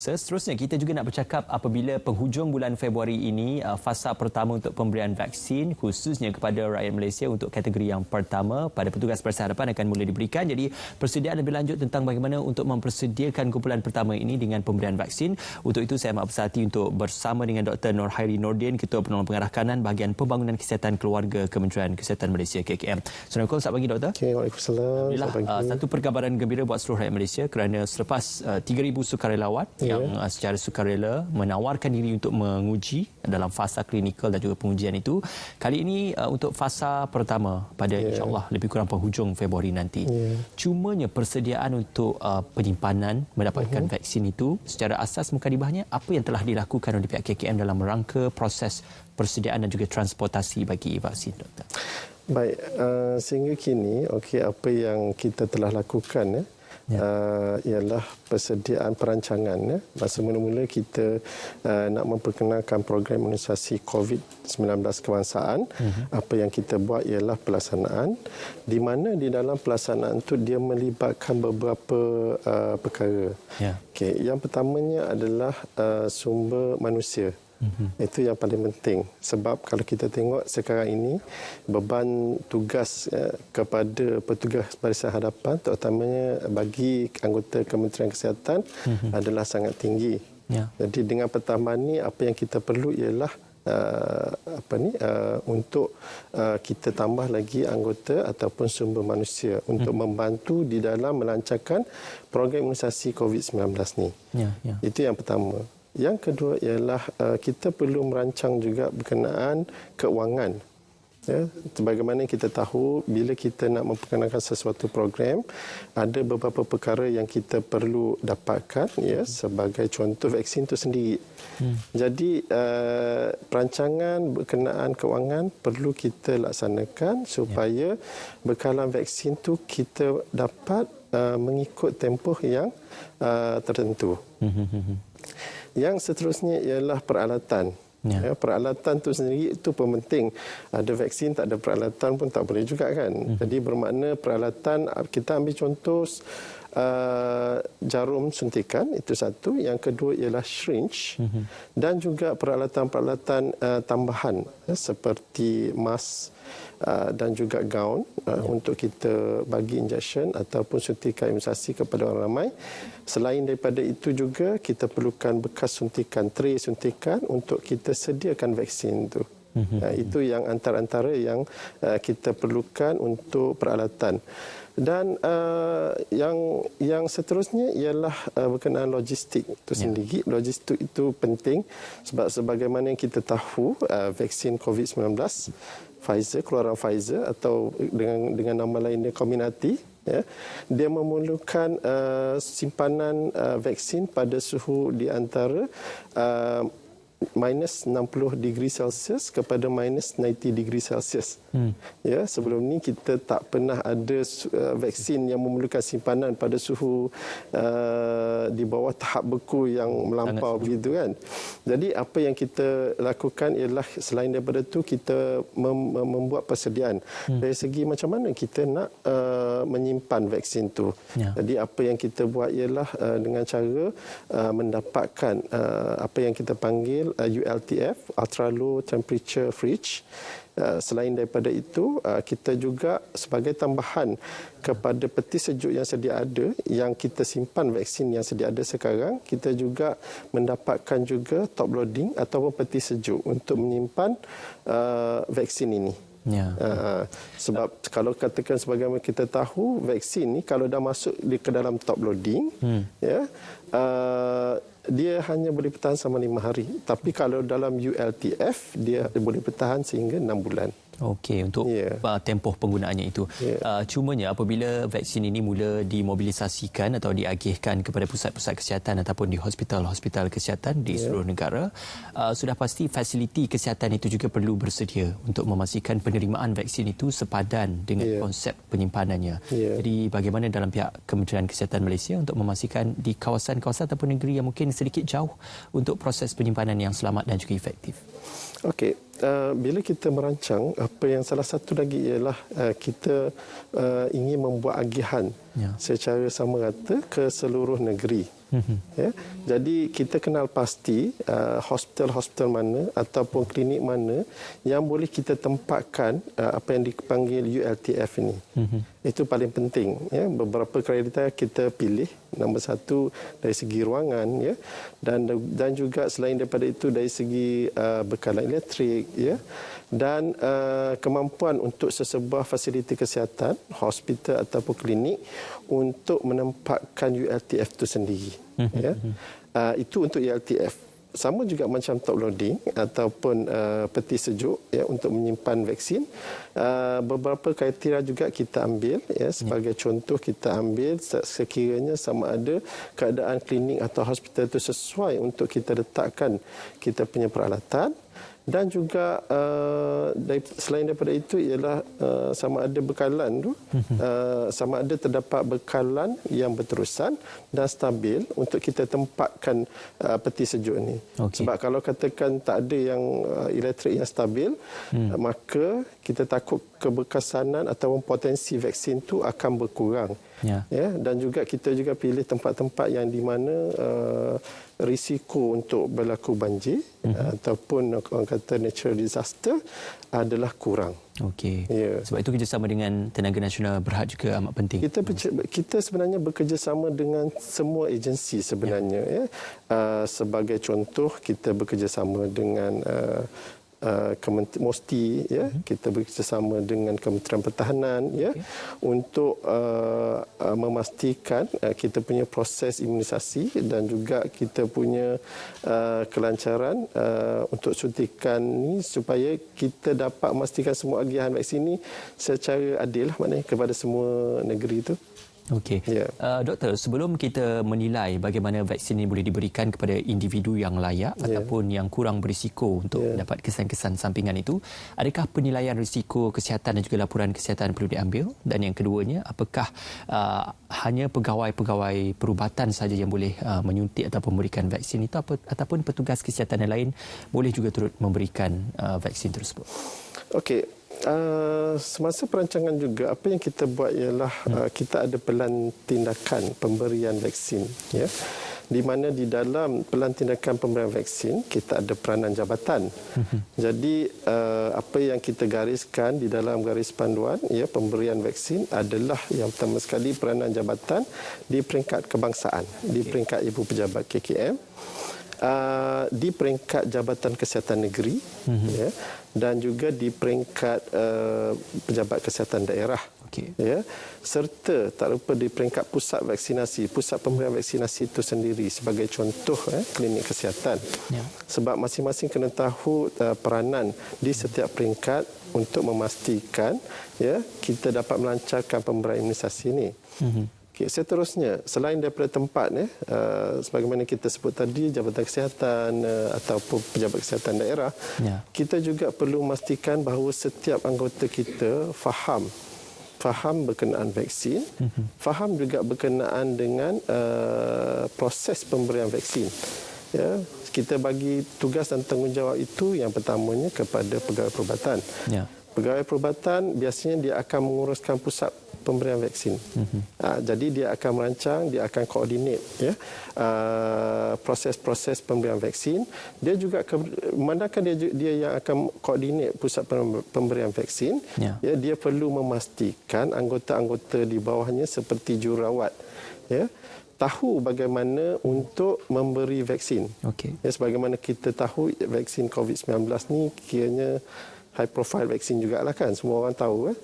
Seterusnya, kita juga nak bercakap apabila penghujung bulan Februari ini, fasa pertama untuk pemberian vaksin khususnya kepada rakyat Malaysia untuk kategori yang pertama pada petugas persihadapan akan mula diberikan. Jadi, persediaan lebih lanjut tentang bagaimana untuk mempersediakan kumpulan pertama ini dengan pemberian vaksin. Untuk itu, saya amat berhati untuk bersama dengan Dr. Nur Hairi Nordin, Ketua Penolong Pengarah Kanan Bahagian Pembangunan Kesihatan Keluarga Kementerian Kesihatan Malaysia KKM. Assalamualaikum, selamat pagi Doktor. Okay, Waalaikumsalam. Alhamdulillah, satu perkabaran gembira buat seluruh rakyat Malaysia kerana selepas 3,000 sukarelawan yang secara sukarela menawarkan diri untuk menguji dalam fasa klinikal dan juga pengujian itu. Kali ini untuk fasa pertama pada insya-Allah lebih kurang penghujung Februari nanti. Cumanya persediaan untuk penyimpanan mendapatkan vaksin itu secara asas mukadimahnya apa yang telah dilakukan oleh pihak KKM dalam rangka proses persediaan dan juga transportasi bagi vaksin, Doktor. Baik, sehingga kini apa yang kita telah lakukan ialah persediaan perancangan. Masa mula-mula kita nak memperkenalkan program imunisasi COVID-19 kebangsaan. Apa yang kita buat ialah pelaksanaan, di mana di dalam pelaksanaan itu dia melibatkan beberapa perkara. Yang pertamanya adalah sumber manusia. Itu yang paling penting, sebab kalau kita tengok sekarang ini beban tugas kepada petugas barisan hadapan terutamanya bagi anggota Kementerian Kesihatan adalah sangat tinggi. Jadi dengan pertambahan ini apa yang kita perlu ialah untuk kita tambah lagi anggota ataupun sumber manusia untuk membantu di dalam melancarkan program imunisasi COVID-19 ni. Itu yang pertama. Yang kedua ialah kita perlu merancang juga berkenaan keuangan. Sebagaimana kita tahu, bila kita nak memperkenalkan sesuatu program, ada beberapa perkara yang kita perlu dapatkan, sebagai contoh vaksin itu sendiri. Jadi perancangan berkenaan keuangan perlu kita laksanakan supaya bekalan vaksin itu kita dapat mengikut tempoh yang tertentu. Yang seterusnya ialah peralatan. Peralatan itu sendiri itu penting. Ada vaksin, tak ada peralatan pun tak boleh juga kan. Jadi bermakna peralatan, kita ambil contoh jarum suntikan, itu satu. Yang kedua ialah syringe dan juga peralatan-peralatan tambahan seperti mask dan juga gaun untuk kita bagi injection ataupun suntikan imunisasi kepada orang ramai. Selain daripada itu juga kita perlukan bekas suntikan, tray suntikan untuk kita sediakan vaksin itu. Itu yang antara-antara yang kita perlukan untuk peralatan. Dan yang seterusnya ialah berkenaan logistik itu sendiri. Logistik itu penting sebab sebagaimana yang kita tahu vaksin COVID-19 Pfizer, keluaran Pfizer atau dengan nama lainnya Comirnaty, dia memerlukan simpanan vaksin pada suhu di antara minus 60 degree Celsius kepada minus 90 degree Celsius. Sebelum ni kita tak pernah ada vaksin yang memerlukan simpanan pada suhu di bawah tahap beku yang melampau begitu kan. Jadi apa yang kita lakukan ialah selain daripada itu kita membuat persediaan dari segi macam mana kita nak menyimpan vaksin tu. Jadi apa yang kita buat ialah dengan cara mendapatkan apa yang kita panggil ULTF, Ultra Low Temperature Fridge. Selain daripada itu, kita juga sebagai tambahan kepada peti sejuk yang sedia ada, yang kita simpan vaksin yang sedia ada sekarang, kita juga mendapatkan juga top loading ataupun peti sejuk untuk menyimpan vaksin ini. Sebab kalau katakan sebagaimana kita tahu, vaksin ni kalau dah masuk ke dalam top loading, dia hanya boleh bertahan selama 5 hari. Tapi kalau dalam ULTF, dia boleh bertahan sehingga 6 bulan. Okey, untuk tempoh penggunaannya itu. Cumanya apabila vaksin ini mula dimobilisasikan atau diagihkan kepada pusat-pusat kesihatan ataupun di hospital-hospital kesihatan di seluruh negara, sudah pasti fasiliti kesihatan itu juga perlu bersedia untuk memastikan penerimaan vaksin itu sepadan dengan konsep penyimpanannya. Jadi bagaimana dalam pihak Kementerian Kesihatan Malaysia untuk memastikan di kawasan-kawasan ataupun negeri yang mungkin sedikit jauh untuk proses penyimpanan yang selamat dan juga efektif? Okey, bila kita merancang, apa yang salah satu lagi ialah kita ingin membuat agihan secara sama rata ke seluruh negeri. Ya. Jadi kita kenal pasti hospital-hospital mana ataupun klinik mana yang boleh kita tempatkan apa yang dipanggil ULTF ini. Itu paling penting. Ya. Beberapa kriteria kita pilih. Nombor satu dari segi ruangan, ya, dan juga selain daripada itu dari segi bekalan elektrik, ya, dan kemampuan untuk sesebuah fasiliti kesihatan, hospital ataupun klinik untuk menempatkan ULTF itu sendiri. Ya. Itu untuk ULTF. Sama juga macam top loading ataupun peti sejuk, ya, untuk menyimpan vaksin. Beberapa kriteria juga kita ambil, ya, sebagai contoh kita ambil sekiranya sama ada keadaan klinik atau hospital itu sesuai untuk kita letakkan kita punya peralatan. Dan juga selain daripada itu ialah sama ada bekalan tu, sama ada terdapat bekalan yang berterusan dan stabil untuk kita tempatkan peti sejuk ni. Sebab kalau katakan tak ada yang elektrik yang stabil, maka kita takut keberkesanan atau potensi vaksin tu akan berkurang. Ya, dan juga kita juga pilih tempat-tempat yang di mana risiko untuk berlaku banjir ataupun orang kata natural disaster adalah kurang. Okey. Ya. Sebab itu kerjasama dengan Tenaga Nasional Berhad juga amat penting. Kita sebenarnya bekerjasama dengan semua agensi sebenarnya. Ya. Sebagai contoh, kita bekerjasama dengan MOSTI, ya, kita bekerjasama dengan Kementerian Pertahanan, ya, untuk memastikan kita punya proses imunisasi dan juga kita punya kelancaran untuk suntikan ni supaya kita dapat memastikan semua agihan vaksin ni secara adil, maknanya kepada semua negeri itu. Okey. Doktor, sebelum kita menilai bagaimana vaksin ini boleh diberikan kepada individu yang layak ataupun yang kurang berisiko untuk dapat kesan-kesan sampingan itu, adakah penilaian risiko kesihatan dan juga laporan kesihatan perlu diambil? Dan yang keduanya, apakah hanya pegawai-pegawai perubatan saja yang boleh menyuntik ataupun memberikan vaksin itu, ataupun petugas kesihatan yang lain boleh juga turut memberikan vaksin tersebut? Okey. Semasa perancangan juga, apa yang kita buat ialah kita ada pelan tindakan pemberian vaksin, ya, di mana di dalam pelan tindakan pemberian vaksin kita ada peranan jabatan. Jadi apa yang kita gariskan di dalam garis panduan, ya, pemberian vaksin adalah yang pertama sekali peranan jabatan di peringkat kebangsaan, di peringkat ibu pejabat KKM, di peringkat Jabatan Kesihatan Negeri, ya, dan juga di peringkat pejabat kesihatan daerah, ya, serta tak lupa di peringkat pusat vaksinasi, pusat pemberian vaksinasi itu sendiri sebagai contoh klinik kesihatan. Sebab masing-masing kena tahu peranan di setiap peringkat untuk memastikan, ya, kita dapat melancarkan pemberian imunisasi ini. Seterusnya, selain daripada tempat, sebagaimana kita sebut tadi, Jabatan Kesihatan ataupun Pejabat Kesihatan Daerah, kita juga perlu memastikan bahawa setiap anggota kita faham berkenaan vaksin, faham juga berkenaan dengan proses pemberian vaksin. Ya, kita bagi tugas dan tanggungjawab itu yang pertamanya kepada pegawai perubatan. Pegawai perubatan biasanya dia akan menguruskan pusat pemberian vaksin. Jadi dia akan merancang, dia akan koordinat, ya, proses-proses pemberian vaksin. Dia juga memandangkan dia yang akan koordinat pusat pemberian vaksin, ya, dia perlu memastikan anggota-anggota di bawahnya seperti jururawat, ya, tahu bagaimana untuk memberi vaksin. Ya, sebagaimana kita tahu vaksin COVID-19 ni kiranya high profile vaksin jugalah, kan, semua orang tahu.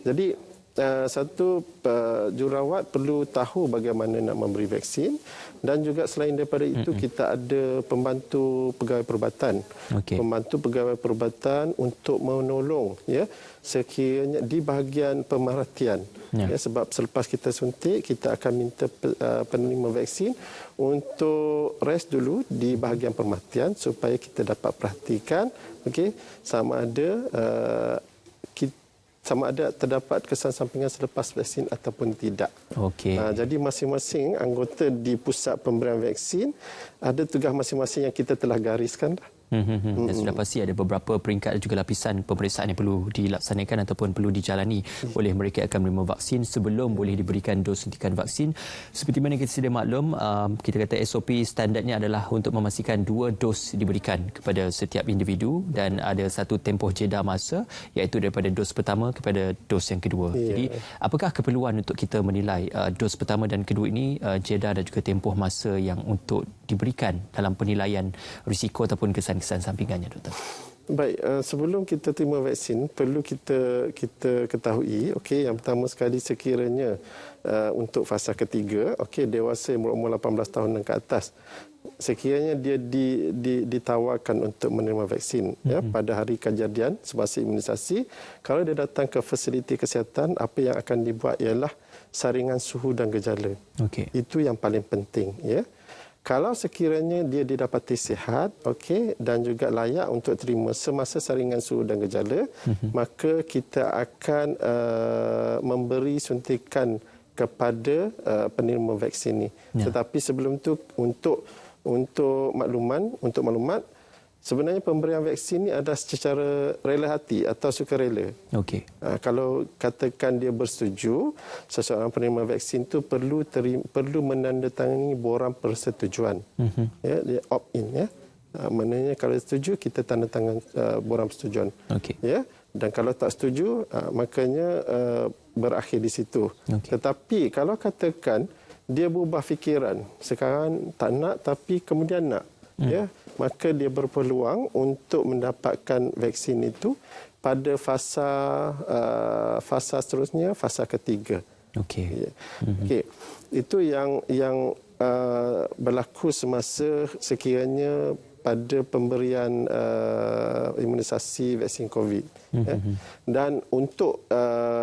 Jadi satu, jururawat perlu tahu bagaimana nak memberi vaksin, dan juga selain daripada itu kita ada pembantu pegawai perubatan. Pembantu pegawai perubatan untuk menolong, ya, sekiranya di bahagian pemerhatian. Ya, sebab selepas kita suntik, kita akan minta penerima vaksin untuk rest dulu di bahagian pemerhatian supaya kita dapat perhatikan, sama ada terdapat kesan sampingan selepas vaksin ataupun tidak. Jadi masing-masing anggota di pusat pemberian vaksin ada tugas masing-masing yang kita telah gariskan. Dan sudah pasti ada beberapa peringkat dan juga lapisan pemeriksaan yang perlu dilaksanakan ataupun perlu dijalani oleh mereka yang akan menerima vaksin sebelum boleh diberikan dos suntikan vaksin. Seperti mana kita sedia maklum, kita kata SOP standardnya adalah untuk memastikan 2 dos diberikan kepada setiap individu dan ada satu tempoh jeda masa iaitu daripada dos pertama kepada dos yang kedua. Jadi apakah keperluan untuk kita menilai dos pertama dan kedua ini, jeda dan juga tempoh masa yang untuk diberikan dalam penilaian risiko ataupun kesan-kesan sampingannya, Doktor? Baik, sebelum kita terima vaksin perlu kita ketahui, okey, yang pertama sekali sekiranya untuk fasa ketiga, okey, dewasa yang berumur 18 tahun dan ke atas, sekiranya dia ditawarkan untuk menerima vaksin ya pada hari kejadian semasa imunisasi, kalau dia datang ke fasiliti kesihatan, apa yang akan dibuat ialah saringan suhu dan gejala. Okey. Itu yang paling penting ya. Kalau sekiranya dia didapati sihat, okey, dan juga layak untuk terima semasa saringan suhu dan gejala, maka kita akan memberi suntikan kepada penerima vaksin ini. Tetapi sebelum itu untuk maklumat, sebenarnya pemberian vaksin ini adalah secara rela hati atau sukarela. Okey. Kalau katakan dia bersetuju, seseorang penerima vaksin itu perlu menandatangani borang persetujuan. Ya, dia opt-in ya. Maknanya kalau setuju kita tanda tangan borang persetujuan. Okey. Ya. Dan kalau tak setuju, makanya berakhir di situ. Okey. Tetapi kalau katakan dia berubah fikiran, sekarang tak nak tapi kemudian nak, ya, maka dia berpeluang untuk mendapatkan vaksin itu pada fasa seterusnya, fasa ketiga. Okey. Ya. Okey. Itu yang berlaku semasa sekiranya pada pemberian imunisasi vaksin COVID. Ya. Dan untuk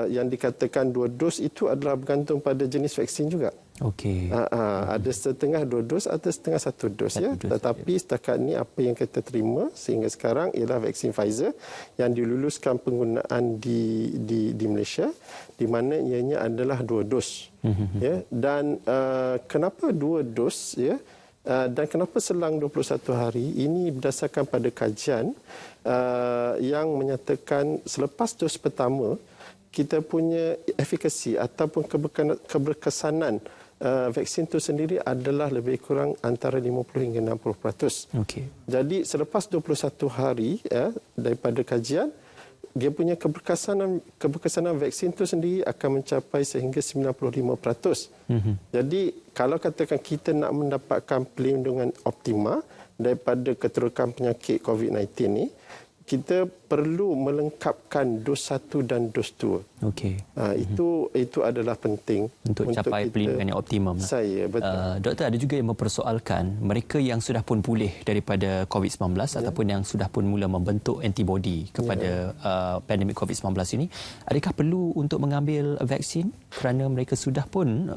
yang dikatakan 2 dos itu adalah bergantung pada jenis vaksin juga. Okey. Ada setengah 2 dos, ada setengah 1 dos ya. Tetapi setakat ni apa yang kita terima sehingga sekarang ialah vaksin Pfizer yang diluluskan penggunaan di Malaysia, di mana ianya adalah 2 dos. Ya. Dan kenapa 2 dos ya? Dan kenapa selang 21 hari? Ini berdasarkan pada kajian yang menyatakan selepas dos pertama kita punya efikasi ataupun keberkesanan vaksin itu sendiri adalah lebih kurang antara 50 hingga 60%. Okey. Jadi selepas 21 hari ya, daripada kajian, dia punya keberkesanan vaksin itu sendiri akan mencapai sehingga 95%. Jadi kalau katakan kita nak mendapatkan pelindungan optima daripada keterukan penyakit COVID-19 ni, kita perlu melengkapkan dos 1 dan dos 2. Okey. Itu adalah penting untuk capai perlindungan yang optimum. Saya betul. Doktor, ada juga yang mempersoalkan mereka yang sudah pun pulih daripada COVID-19 ataupun yang sudah pun mula membentuk antibodi kepada pandemik COVID-19 ini, adakah perlu untuk mengambil vaksin kerana mereka sudah pun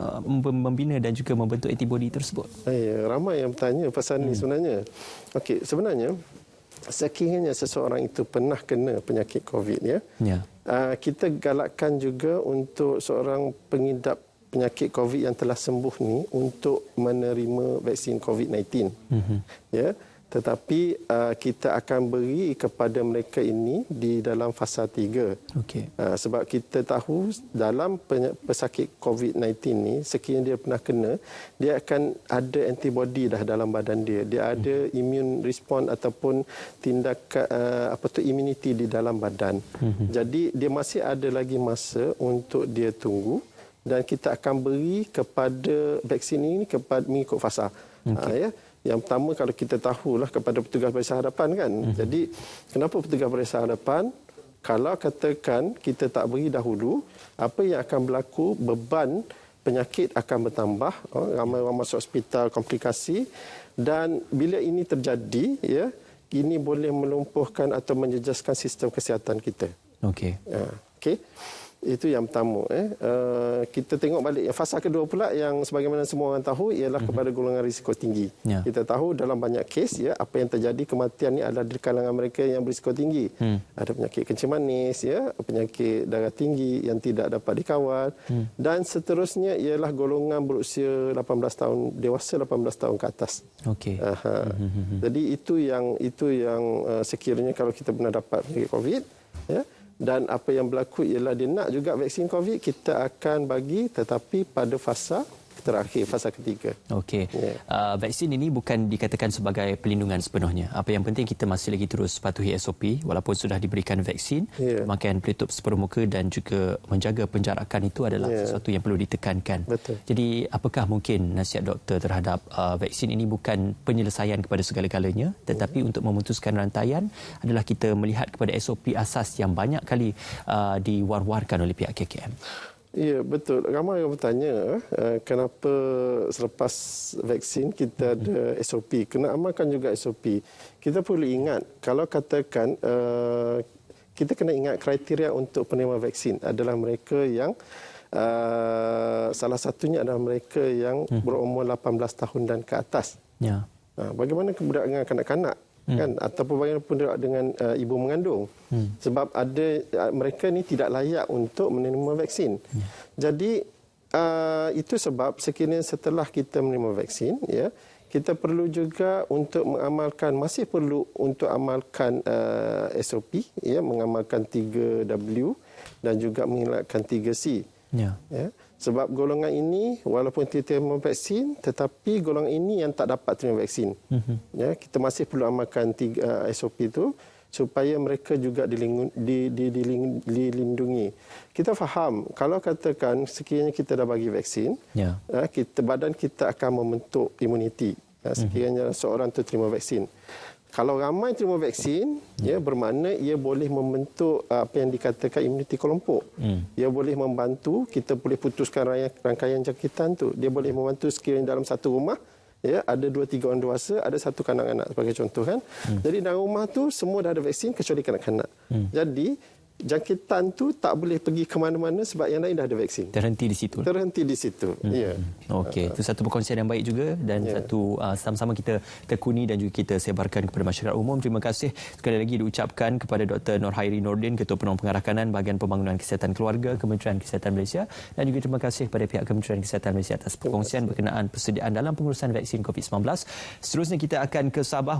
membina dan juga membentuk antibodi tersebut? Ramai yang bertanya pasal ni sebenarnya. Okey, sebenarnya sekiranya seseorang itu pernah kena penyakit COVID ya. Kita galakkan juga untuk seorang pengidap penyakit COVID yang telah sembuh ni untuk menerima vaksin COVID-19. Ya. Tetapi kita akan beri kepada mereka ini di dalam fasa 3. Okey. Sebab kita tahu dalam pesakit COVID-19 ni, sekiranya dia pernah kena, dia akan ada antibody dah dalam badan dia. Dia ada immune response ataupun tindakan immunity di dalam badan. Jadi dia masih ada lagi masa untuk dia tunggu dan kita akan beri kepada vaksin ini mengikut fasa. Ya. Yang pertama, kalau kita tahulah kepada petugas barisan hadapan kan. Jadi kenapa petugas barisan hadapan? Kalau katakan kita tak beri dahulu, apa yang akan berlaku, beban penyakit akan bertambah, ramai orang masuk hospital, komplikasi, dan bila ini terjadi ya, ini boleh melumpuhkan atau menjejaskan sistem kesihatan kita. Okey. Okey. Itu yang pertama. Kita tengok balik fasa kedua pula yang sebagaimana semua orang tahu ialah kepada golongan risiko tinggi. Ya. Kita tahu dalam banyak kes ya apa yang terjadi kematian ni adalah di kalangan mereka yang berisiko tinggi. Ada penyakit kencing manis ya, penyakit darah tinggi yang tidak dapat dikawal dan seterusnya ialah golongan berusia 18 tahun dewasa 18 tahun ke atas. Okey. Jadi itu yang sekiranya kalau kita pernah dapat penyakit COVID ya, dan apa yang berlaku ialah dia nak juga vaksin COVID, kita akan bagi tetapi pada fasa terakhir, fasa ketiga. Okey. Vaksin ini bukan dikatakan sebagai pelindungan sepenuhnya. Apa yang penting kita masih lagi terus patuhi SOP walaupun sudah diberikan vaksin. Pemakaian pelitup separuh muka dan juga menjaga penjarakan itu adalah sesuatu yang perlu ditekankan. Betul. Jadi apakah mungkin nasihat doktor terhadap vaksin ini bukan penyelesaian kepada segala-galanya tetapi untuk memutuskan rantaian adalah kita melihat kepada SOP asas yang banyak kali diwar-warkan oleh pihak KKM. Ya, betul. Ramai orang bertanya kenapa selepas vaksin kita ada SOP. Kena amalkan juga SOP. Kita perlu ingat, kalau katakan kita kena ingat kriteria untuk penerima vaksin adalah mereka yang salah satunya adalah mereka yang berumur 18 tahun dan ke atas. Ya. Bagaimana kebudak dengan kanak-kanak? Kan, ataupun bagaimana dengan ibu mengandung, sebab ada mereka ni tidak layak untuk menerima vaksin. Jadi itu sebab sekiranya setelah kita menerima vaksin ya, kita perlu juga untuk mengamalkan, masih perlu untuk amalkan SOP ya, mengamalkan 3W dan juga mengelakkan 3C. Ya. Sebab golongan ini walaupun kita terima vaksin tetapi golongan ini yang tak dapat terima vaksin. Ya, kita masih perlu amalkan SOP itu supaya mereka juga dilindungi. Kita faham kalau katakan sekiranya kita dah bagi vaksin, badan kita akan membentuk imuniti. Sekiranya seorang tu terima vaksin. Kalau ramai terima vaksin, ya, bermakna ia boleh membentuk apa yang dikatakan imuniti kelompok. Ia boleh membantu, kita boleh putuskan rangkaian jangkitan tu. Dia boleh membantu sekiranya dalam satu rumah, ya, ada 2-3 orang dewasa, ada satu kanak-kanak sebagai contoh kan. Jadi dalam rumah tu semua dah ada vaksin kecuali kanak-kanak. Jadi jangkitan tu tak boleh pergi ke mana-mana sebab yang lain dah ada vaksin. Terhenti di situ. Terhenti di situ. Ya. Okey, itu satu perkongsian yang baik juga dan satu sama-sama kita tekuni dan juga kita sebarkan kepada masyarakat umum. Terima kasih sekali lagi diucapkan kepada Dr. Nurhairi Nordin, Ketua Penolong Pengarah Kanan Bahagian Pembangunan Kesihatan Keluarga Kementerian Kesihatan Malaysia, dan juga terima kasih kepada pihak Kementerian Kesihatan Malaysia atas perkongsian berkenaan persediaan dalam pengurusan vaksin COVID-19. Seterusnya kita akan ke Sabah